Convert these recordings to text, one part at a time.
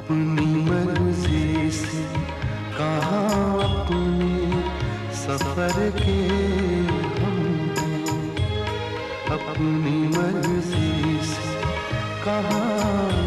अपनी मर्जी से कहाँ अपने सफर के हम हैं, अपनी मर्जी से कहाँ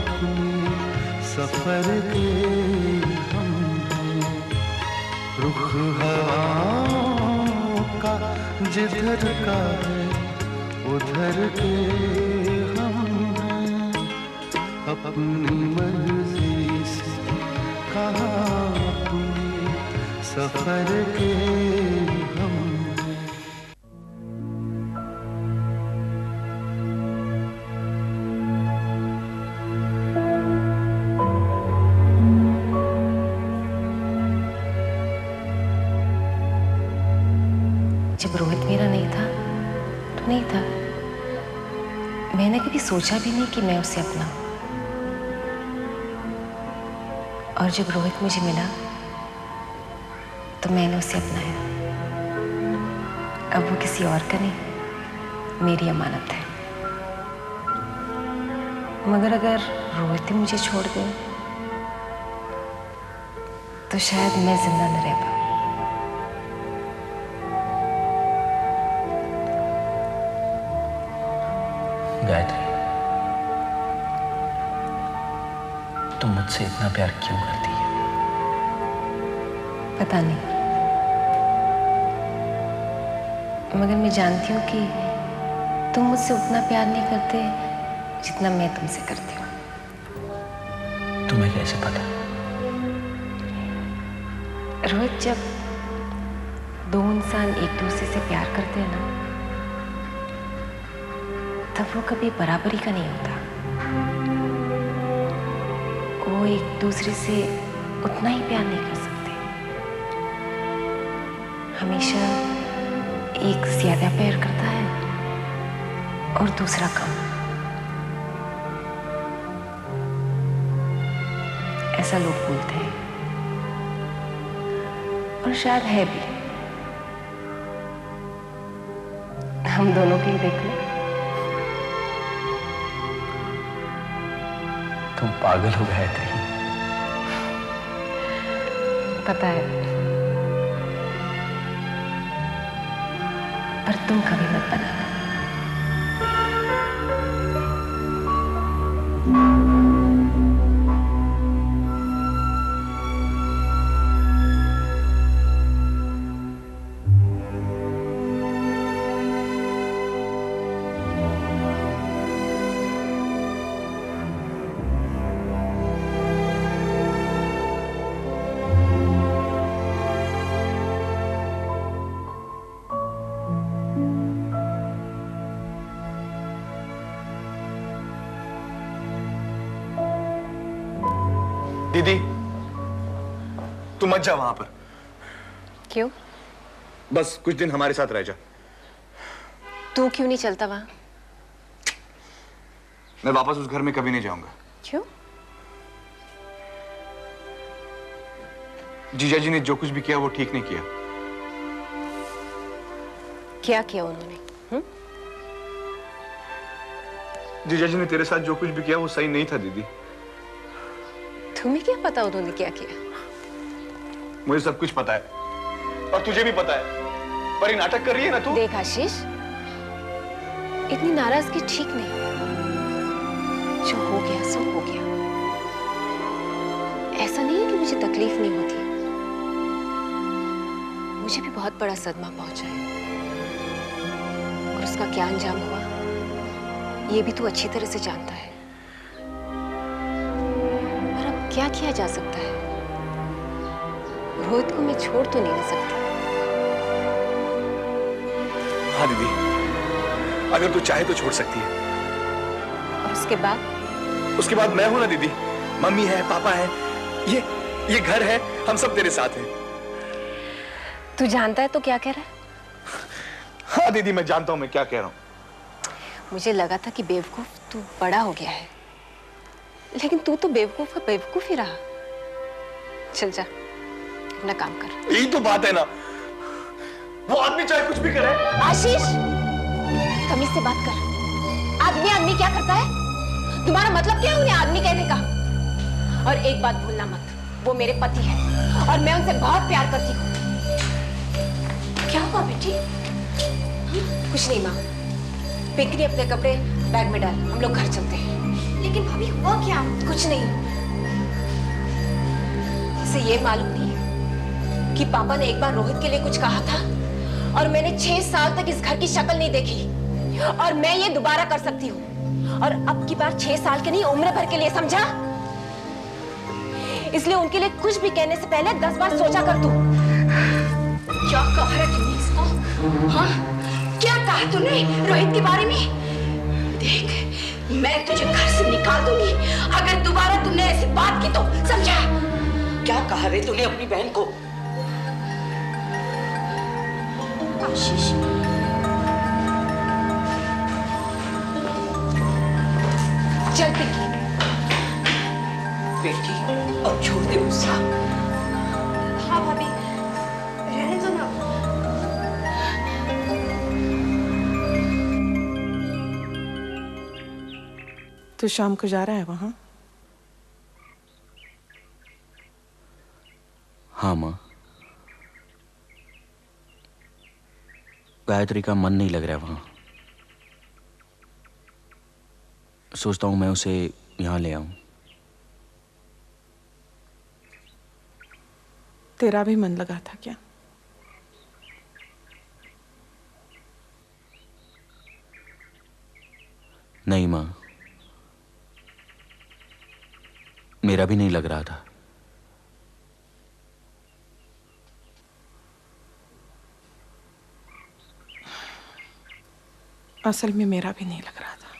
अपने सफर के हम हैं। रुख हवाओं का जिधर का है उधर के हम हैं, अपनी मर्जी से कहाँ अपने सफर के हम हैं। जब रोहित मेरा नहीं था तो नहीं था। मैंने कभी सोचा भी नहीं कि मैं उसे अपनाऊं। और जब रोहित मुझे मिला तो मैंने उसे अपनाया। अब वो किसी और का नहीं, मेरी अमानत है। मगर अगर रोहित ही मुझे छोड़ दे तो शायद मैं जिंदा न रह पाऊं। गायत्री, तुम मुझसे इतना प्यार क्यों करती है? पता नहीं, मगर मैं जानती हूँ कि तुम मुझसे उतना प्यार नहीं करते जितना मैं तुमसे करती हूँ। तुम्हें कैसे पता? रोहित, जब दो इंसान एक दूसरे से प्यार करते हैं ना, तब वो कभी बराबरी का नहीं होता। वो एक दूसरे से उतना ही प्यार नहीं कर सकते। हमेशा एक ज्यादा प्यार करता है और दूसरा कम। ऐसा लोग बोलते हैं और शायद है भी। हम दोनों के ही देख लें। तुम पागल हो गायत्री। पता है, पर तुम कभी मत बनाना। दीदी, तू मत जा वहां पर। क्यों? बस कुछ दिन हमारे साथ रह जा। तू क्यों नहीं चलता वहां? मैं वापस उस घर में कभी नहीं जाऊंगा। क्यों? जीजा जी ने जो कुछ भी किया वो ठीक नहीं किया। क्या किया उन्होंने? जीजा जी ने तेरे साथ जो कुछ भी किया वो सही नहीं था दीदी। तुम्हें क्या पता उन्होंने क्या किया? मुझे सब कुछ पता है और तुझे भी पता है, पर ये नाटक कर रही है ना तू। देख आशीष, इतनी नाराजगी ठीक नहीं। जो हो गया सो हो गया। ऐसा नहीं है कि मुझे तकलीफ नहीं होती। मुझे भी बहुत बड़ा सदमा पहुंचा है और उसका क्या अंजाम हुआ ये भी तू अच्छी तरह से जानता है। पर अब क्या किया जा सकता है? रोहित को मैं छोड़ तो नहीं ना सकती। हाँ दीदी, अगर तू चाहे तो छोड़ सकती है। और उसके बाद? उसके बाद मैं हूं ना दीदी। मम्मी है, पापा है, ये घर है, हम सब तेरे साथ हैं। तू जानता है तो क्या कह रहा है? हाँ दीदी, मैं जानता हूं मैं क्या कह रहा हूं। मुझे लगा था कि बेवकूफ तू बड़ा हो गया है, लेकिन तू तो बेवकूफ का बेवकूफ ही रहा। चल जा, अपना काम कर। यही तो बात है ना, वो आदमी चाहे कुछ भी करे। आशीष, तमीज से बात कर। आदमी आदमी क्या करता है? तुम्हारा मतलब क्या है उन्हें आदमी कहने का? और एक बात भूलना मत, वो मेरे पति हैं और मैं उनसे बहुत प्यार करती हूँ। क्या हुआ बेटी? कुछ नहीं माँ, पिकनी अपने कपड़े बैग में डाल, हम लोग घर चलते हैं। लेकिन भाभी हुआ क्या? कुछ नहीं। इसे ये मालूम नहीं है कि पापा ने एक बार रोहित के लिए कुछ कहा था और मैंने 6 साल तक इस घर की शक्ल नहीं देखी और मैं ये दोबारा कर सकती हूँ। और अब की बार 6 साल के नहीं, उम्र भर के लिए, समझा? इसलिए उनके लिए कुछ भी कहने से पहले 10 बार सोचा कर तू। क्या कहा है तूने इसको? हाँ, क्या कहा तूने रोहित के बारे में? देख, मैं तुझे घर से निकाल दूंगी अगर दोबारा तुमने ऐसी बात की तो, समझा? क्या कहा रे तूने अपनी बहन को? आशीष, चल पिंकी। बेटी, अब छोड़ दे गुस्सा। हाँ भाभी, रहने दो ना। तू शाम को जा रहा है वहां? हाँ माँ, गायत्री का मन नहीं लग रहा वहां। सोचता हूं मैं उसे यहां ले आऊं। तेरा भी मन लगा था क्या? नहीं माँ, मेरा भी नहीं लग रहा था। असल में मेरा भी नहीं लग रहा था।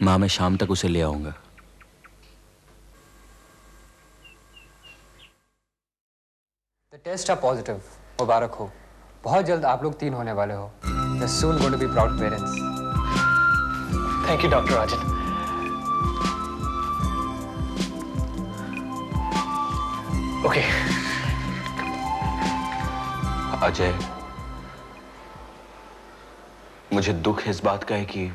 माँ, मैं शाम तक उसे ले आऊंगा। टेस्ट आर पॉजिटिव, मुबारक हो। बहुत जल्द आप लोग 3 होने वाले हो। You're soon going to be proud parents. Thank you doctor Rajan. Okay. Ajay, मुझे दुख इस बात का है कि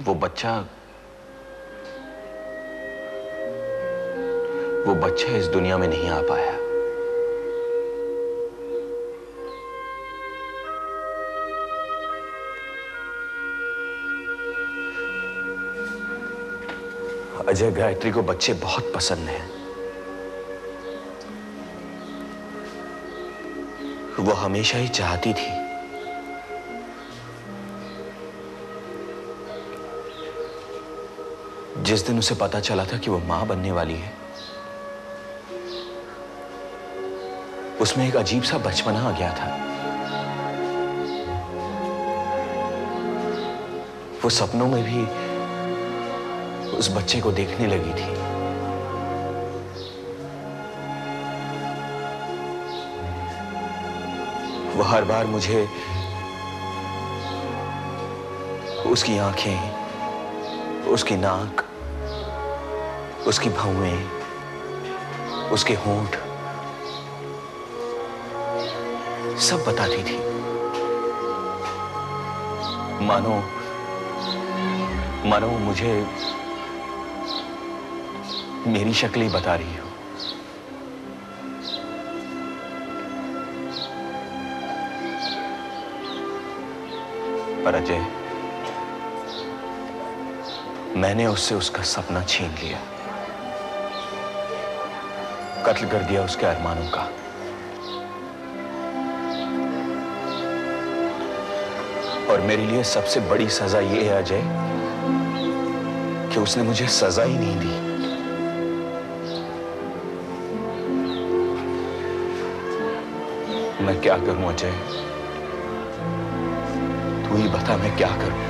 वो बच्चा इस दुनिया में नहीं आ पाया। अजय, गायत्री को बच्चे बहुत पसंद हैं। वो हमेशा ही चाहती थी जिस दिन उसे पता चला था कि वो मां बनने वाली है, उसमें एक अजीब सा बचपना आ गया था। वो सपनों में भी उस बच्चे को देखने लगी थी। वो हर बार मुझे उसकी आंखें, उसकी नाक, उसकी भौहें, उसके होंठ सब बताती थी, मानो मुझे मेरी शक्ल ही बता रही हो। पर अजय, मैंने उससे उसका सपना छीन लिया, कत्ल कर दिया उसके अरमानों का। और मेरे लिए सबसे बड़ी सजा यह है अजय कि उसने मुझे सजा ही नहीं दी। मैं क्या करूं अजय? तू ही बता, मैं क्या करूं?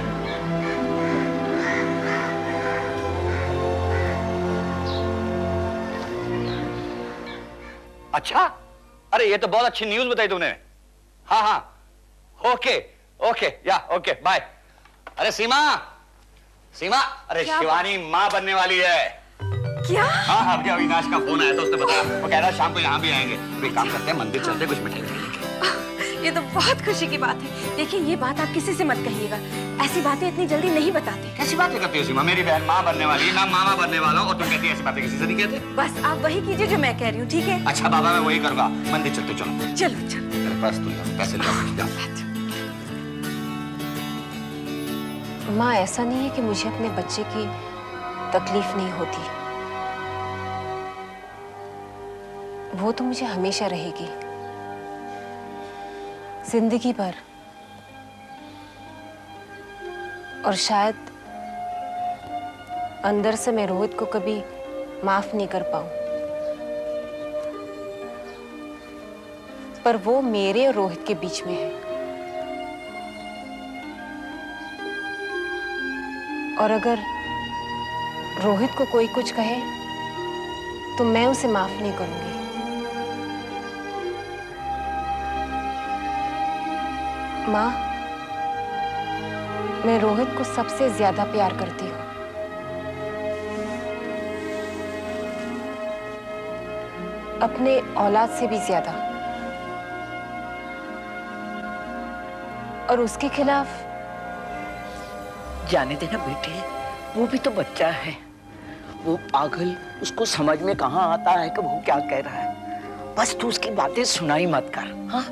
अच्छा, अरे ये तो बहुत अच्छी न्यूज बताई तूने। हाँ हाँ, ओके ओके, या ओके, बाय। अरे सीमा, अरे शिवानी माँ बनने वाली है। क्या? हाँ हाँ, अभी अविनाश का फोन आया था, उसने बताया। वो कह रहा शाम को यहाँ भी आएंगे। तो एक काम करते हैं, मंदिर चलते, कुछ मिठाई लेके। ये तो बहुत खुशी की बात है। देखिए, ये बात आप किसी से मत कहिएगा, ऐसी बातें इतनी जल्दी नहीं बताते। कैसी बातें करती हो सीमा? मेरी बहन माँ बनने वाली है, मैं मामा बनने वाला हूँ, और तुम कहती है ऐसी बातें किसी से नहीं कहते। बस आप वही कीजिए जो मैं कह रही हूँ, ठीक है? अच्छा बाबा, मैं वही करूँगा। मंदिर चलते, चलो चलो चलो। मेरे पास तो पैसे ले माँ, ऐसा नहीं है कि मुझे अपने बच्चे की तकलीफ नहीं होती, वो तो मुझे हमेशा रहेगी, जिंदगी भर। और शायद अंदर से मैं रोहित को कभी माफ नहीं कर पाऊं, पर वो मेरे और रोहित के बीच में है। और अगर रोहित को कोई कुछ कहे तो मैं उसे माफ नहीं करूंगी। माँ, मैं रोहित को सबसे ज्यादा प्यार करती हूँ। अपने औलाद से भी ज्यादा। और उसके खिलाफ जाने देना बेटे, वो भी तो बच्चा है, वो पागल, उसको समझ में कहाँ आता है कि वो क्या कह रहा है। बस तू उसकी बातें सुनाई मत कर, हाँ?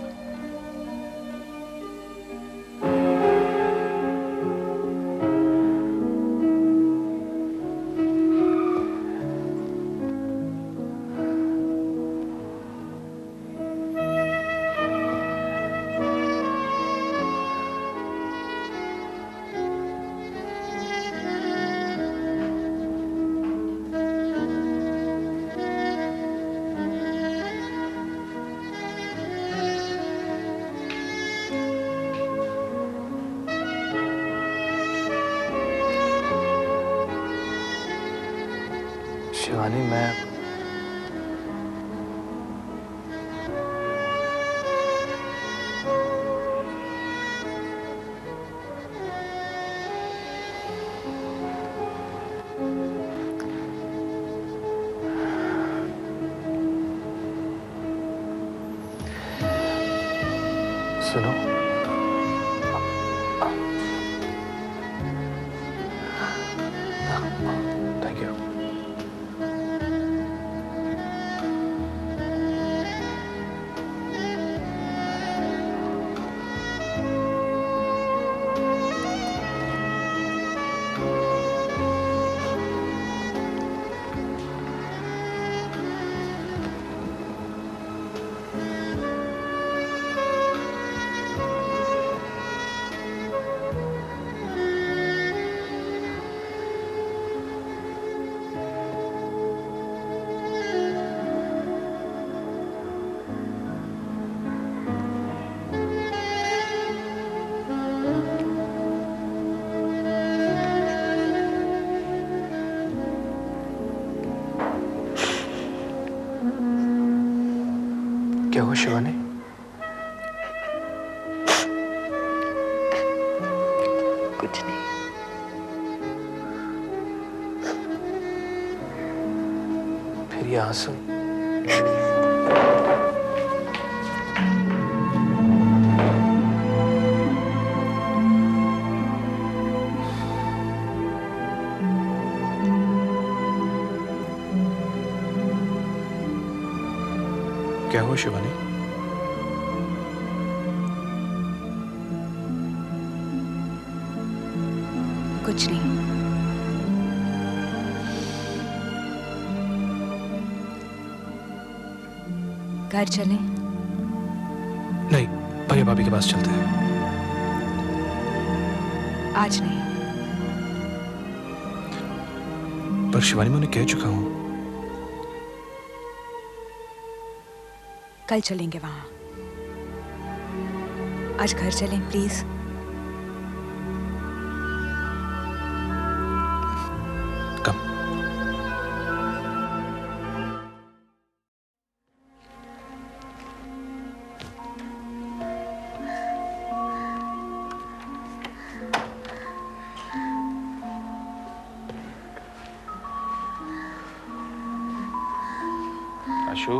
शिवानी, मैं सुनो, थैंक यू। क्या हुआ शिवानी? कुछ नहीं। फिर ये आंसू? क्या हुआ शिवानी? कुछ नहीं। घर चलें? नहीं, भैया भाभी के पास चलते हैं। आज नहीं। पर शिवानी, मैं उन्हें कह चुका हूं। कल चलेंगे वहां। आज घर चलें प्लीज। कम। आशु,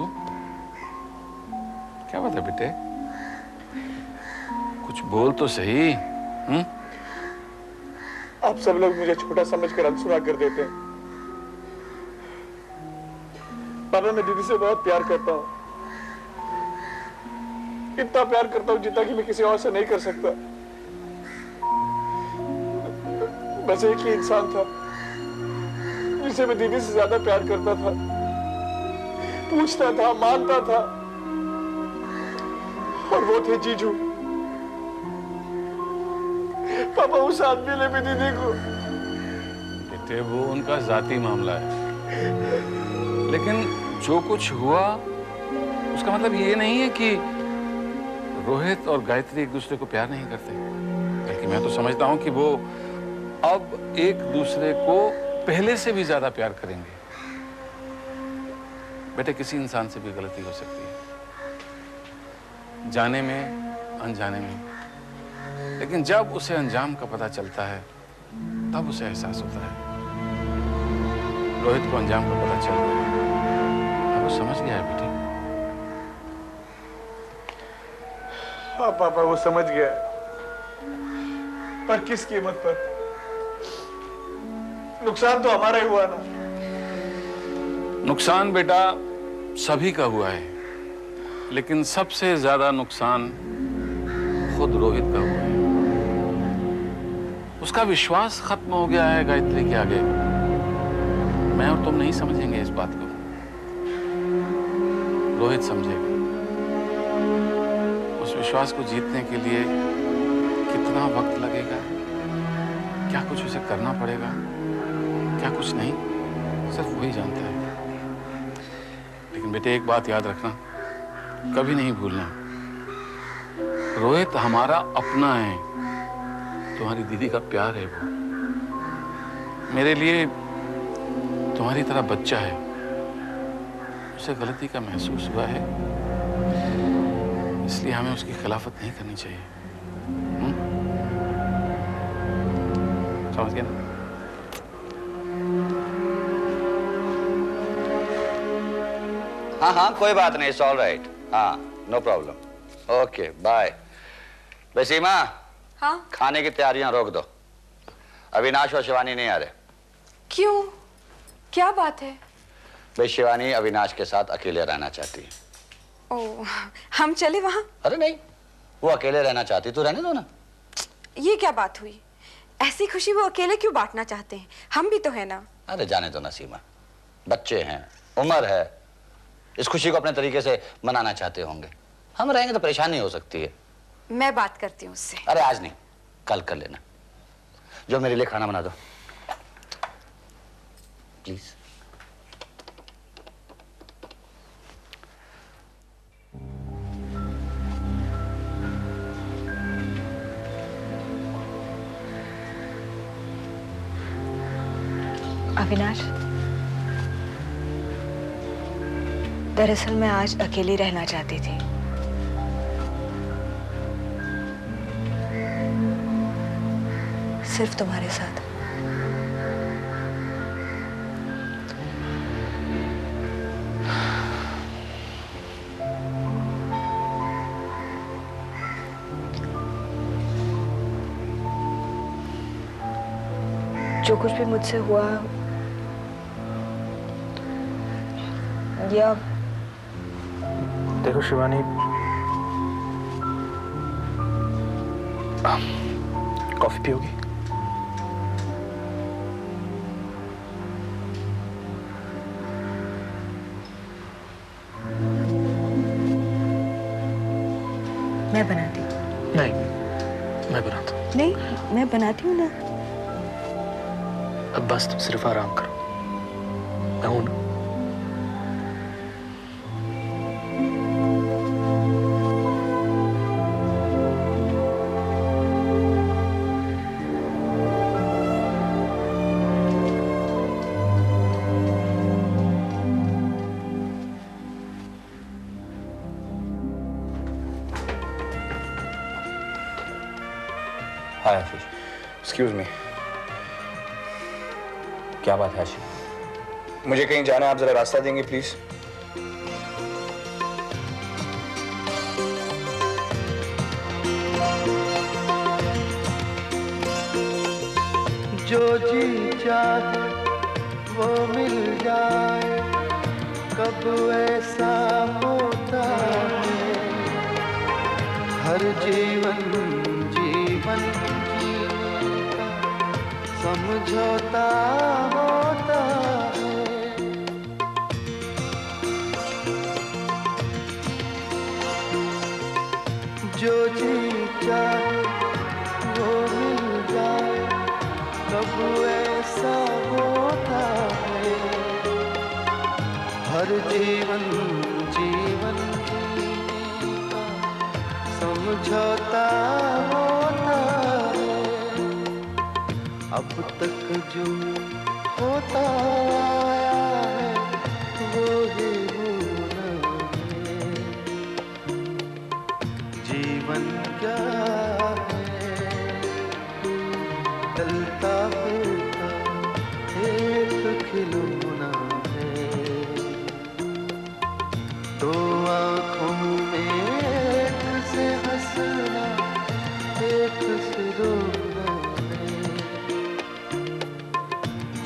क्या बात है बेटे? बोल तो सही। आप सब लोग मुझे छोटा समझकर अनसुना कर देते हैं। पापा, मैं दीदी से बहुत प्यार करता हूँ, इतना प्यार करता हूँ जितना कि मैं किसी और से नहीं कर सकता। बस एक ही इंसान था जिसे मैं दीदी से ज्यादा प्यार करता था, पूछता था, मानता था, और वो थे जीजू। पापा, उस आदमी ने भी दीदी को। बेटे, वो उनका जाती मामला है, लेकिन जो कुछ हुआ उसका मतलब ये नहीं है कि रोहित और गायत्री एक दूसरे को प्यार नहीं करते, बल्कि मैं तो समझता हूं कि वो अब एक दूसरे को पहले से भी ज्यादा प्यार करेंगे। बेटे, किसी इंसान से भी गलती हो सकती है, जाने में, अनजाने में, लेकिन जब उसे अंजाम का पता चलता है तब उसे एहसास होता है। रोहित को अंजाम का पता चल गया, अब वो समझ गया है बेटे। हाँ पापा, वो समझ गया, पर किस कीमत पर? नुकसान तो हमारा ही हुआ ना। नुकसान बेटा सभी का हुआ है, लेकिन सबसे ज्यादा नुकसान खुद रोहित का हुआ है। उसका विश्वास खत्म हो गया है गायत्री के आगे। मैं और तुम नहीं समझेंगे इस बात को, रोहित समझेगा। उस विश्वास को जीतने के लिए कितना वक्त लगेगा, क्या कुछ उसे करना पड़ेगा, क्या कुछ नहीं, सिर्फ वही जानता है। लेकिन बेटे, एक बात याद रखना, कभी नहीं भूलना, रोहित हमारा अपना है, तुम्हारी दीदी का प्यार है वो। मेरे लिए तुम्हारी तरह बच्चा है, उसे गलती का महसूस हुआ है, इसलिए हमें उसकी खिलाफत नहीं करनी चाहिए। समझ गए ना? हाँ हाँ, कोई बात नहीं, इट्स ऑल राइट। हाँ, no problem. Okay, bye. Seema, हाँ? खाने की तैयारियां रोक दो, अविनाश और शिवानी नहीं आ रहे। क्यों, क्या बात है? भाई, शिवानी अविनाश के साथ अकेले रहना चाहती है। ओ, हम चले वहां? अरे नहीं, वो अकेले रहना चाहती, तू रहने दो ना। ये क्या बात हुई? ऐसी खुशी वो अकेले क्यों बांटना चाहते हैं? हम भी तो है ना। अरे जाने दो ना सीमा, बच्चे हैं, उम्र है, इस खुशी को अपने तरीके से मनाना चाहते होंगे। हम रहेंगे तो परेशानी हो सकती है। मैं बात करती हूँ उससे। अरे आज नहीं, कल कर लेना। जो मेरे लिए खाना बना दो प्लीज। अविनाश, दरअसल मैं आज अकेली रहना चाहती थी। सिर्फ तुम्हारे साथ। जो कुछ भी मुझसे हुआ, या देखो शिवानी, कॉफी पियोगी? मैं बनाती हूँ। नहीं, मैं बनाता हूँ। नहीं, मैं बनाती हूँ ना। अब बस तुम सिर्फ आराम करो, मैं हूं ना। हाय आशीष। Excuse me. क्या बात है आशीष? मुझे कहीं जाना है, आप जरा रास्ता देंगे प्लीज? जो जी चाहे वो मिल जाए, कब ऐसा होता है। हर जीवन जीवन जीने का समझौता होता है। जो जी चाहे वो मिल जाए, कब ऐसा होता है। हर जीवन जीवन जीने का समझौता होता है। अब तक जो होता आया है वो ही होना है। जीवन क्या है, चलता फिरता एक खिलौना है। दो आँखों में एक से हंसना, एक से रोना है।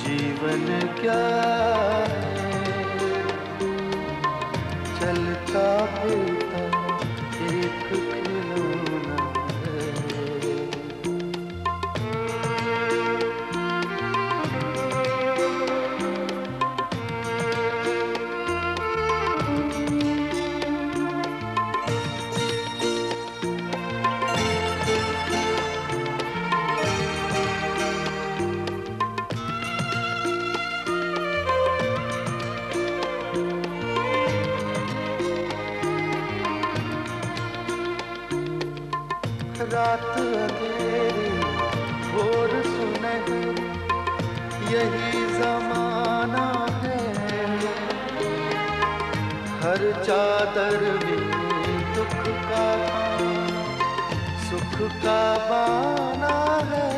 जीवन क्या है, चलता फिरता एक खिलौना है। रात अंधेरी भोर सुनहरी, यही जमाना है। हर चादर में दुख का सुख का बाना है।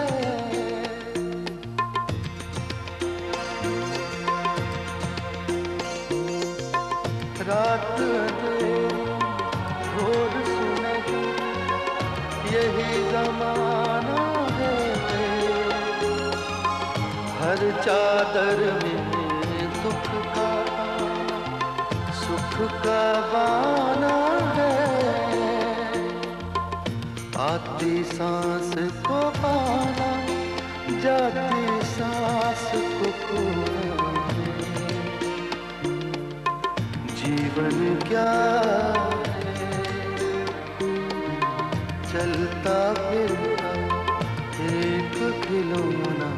रात अंधेरी भोर सुनहरी, यही जमाना है। हर चादर में दुख का सुख का बाना है। आती सांस को पाना, जाती सांस को खोना है। जीवन क्या चलता फिरता एक खिलौना।